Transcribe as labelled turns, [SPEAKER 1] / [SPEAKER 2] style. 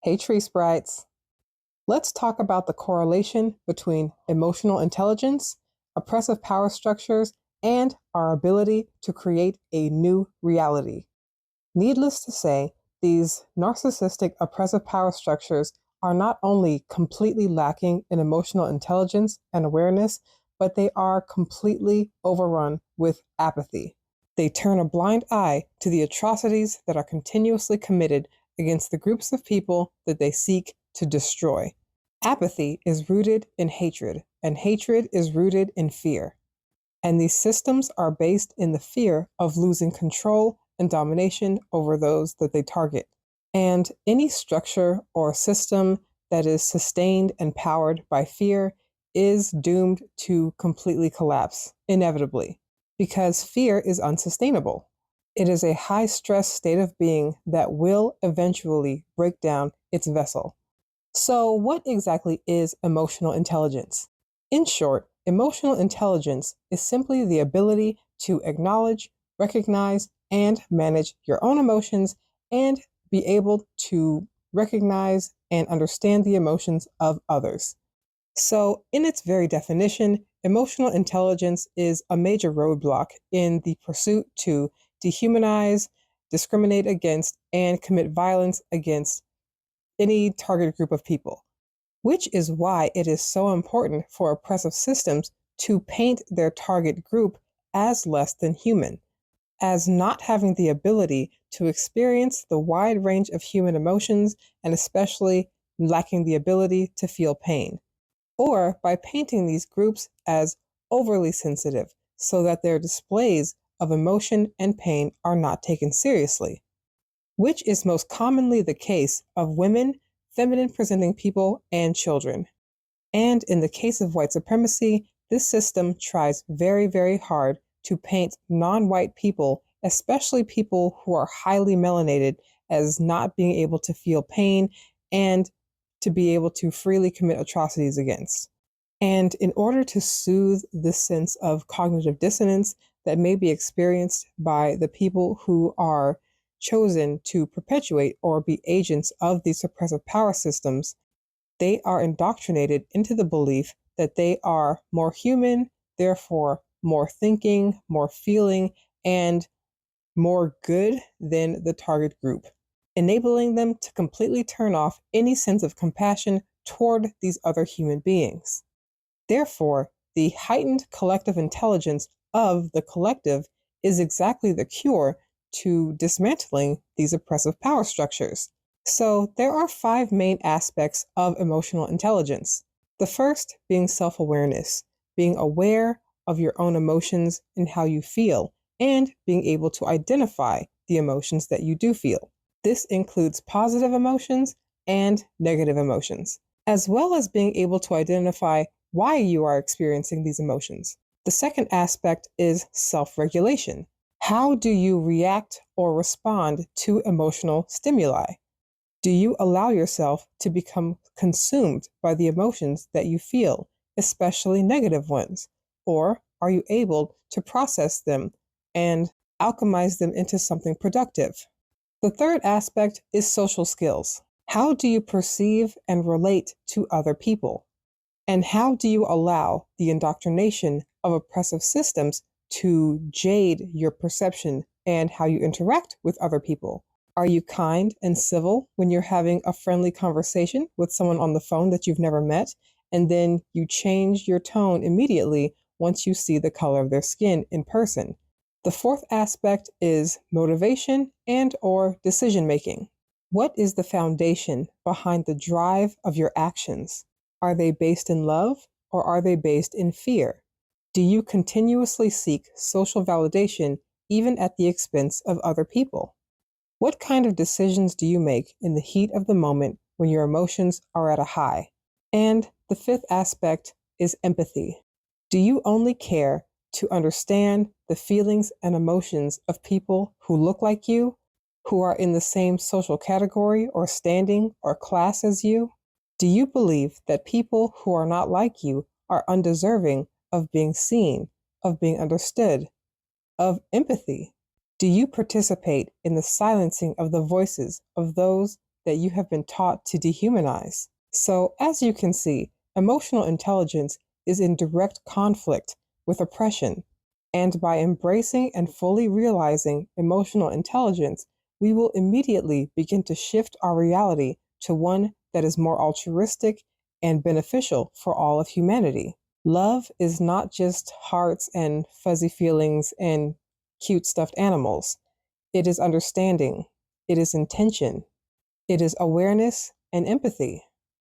[SPEAKER 1] Hey, tree sprites. Let's talk about the correlation between emotional intelligence, oppressive power structures, and our ability to create a new reality. Needless to say, these narcissistic oppressive power structures are not only completely lacking in emotional intelligence and awareness, but they are completely overrun with apathy. They turn a blind eye to the atrocities that are continuously committed against the groups of people that they seek to destroy. Apathy is rooted in hatred, and hatred is rooted in fear. And these systems are based in the fear of losing control and domination over those that they target. And any structure or system that is sustained and powered by fear is doomed to completely collapse, inevitably, because fear is unsustainable. It is a high stress state of being that will eventually break down its vessel. So, what exactly is emotional intelligence? In short, emotional intelligence is simply the ability to acknowledge, recognize, and manage your own emotions and be able to recognize and understand the emotions of others. So, in its very definition, emotional intelligence is a major roadblock in the pursuit to dehumanize, discriminate against, and commit violence against any target group of people, which is why it is so important for oppressive systems to paint their target group as less than human, as not having the ability to experience the wide range of human emotions and especially lacking the ability to feel pain, or by painting these groups as overly sensitive so that their displays of emotion and pain are not taken seriously, which is most commonly the case of women, feminine presenting people, and children. And in the case of white supremacy, this system tries very, very hard to paint non white people, especially people who are highly melanated, as not being able to feel pain and to be able to freely commit atrocities against. And in order to soothe this sense of cognitive dissonance that may be experienced by the people who are chosen to perpetuate or be agents of these suppressive power systems, they are indoctrinated into the belief that they are more human, therefore more thinking, more feeling, and more good than the target group, enabling them to completely turn off any sense of compassion toward these other human beings. Therefore, the heightened collective intelligence of the collective is exactly the cure to dismantling these oppressive power structures. So, there are five main aspects of emotional intelligence. The first being self awareness, being aware of your own emotions and how you feel, and being able to identify the emotions that you do feel. This includes positive emotions and negative emotions, as well as being able to identify why you are experiencing these emotions. The second aspect is self regulation. How do you react or respond to emotional stimuli? Do you allow yourself to become consumed by the emotions that you feel, especially negative ones? Or are you able to process them and alchemize them into something productive? The third aspect is social skills. How do you perceive and relate to other people? And how do you allow the indoctrination of oppressive systems to jade your perception and how you interact with other people? Are you kind and civil when you're having a friendly conversation with someone on the phone that you've never met, and then you change your tone immediately once you see the color of their skin in person? The fourth aspect is motivation and or decision making. What is the foundation behind the drive of your actions? Are they based in love or are they based in fear? Do you continuously seek social validation even at the expense of other people? What kind of decisions do you make in the heat of the moment when your emotions are at a high? And the fifth aspect is empathy. Do you only care to understand the feelings and emotions of people who look like you, who are in the same social category or standing or class as you? Do you believe that people who are not like you are undeserving of being seen, of being understood, of empathy? Do you participate in the silencing of the voices of those that you have been taught to dehumanize. So, as you can see, emotional intelligence is in direct conflict with oppression. And by embracing and fully realizing emotional intelligence, we will immediately begin to shift our reality to one that is more altruistic and beneficial for all of humanity. Love is not just hearts and fuzzy feelings and cute stuffed animals. It is understanding, it is intention, it is awareness and empathy.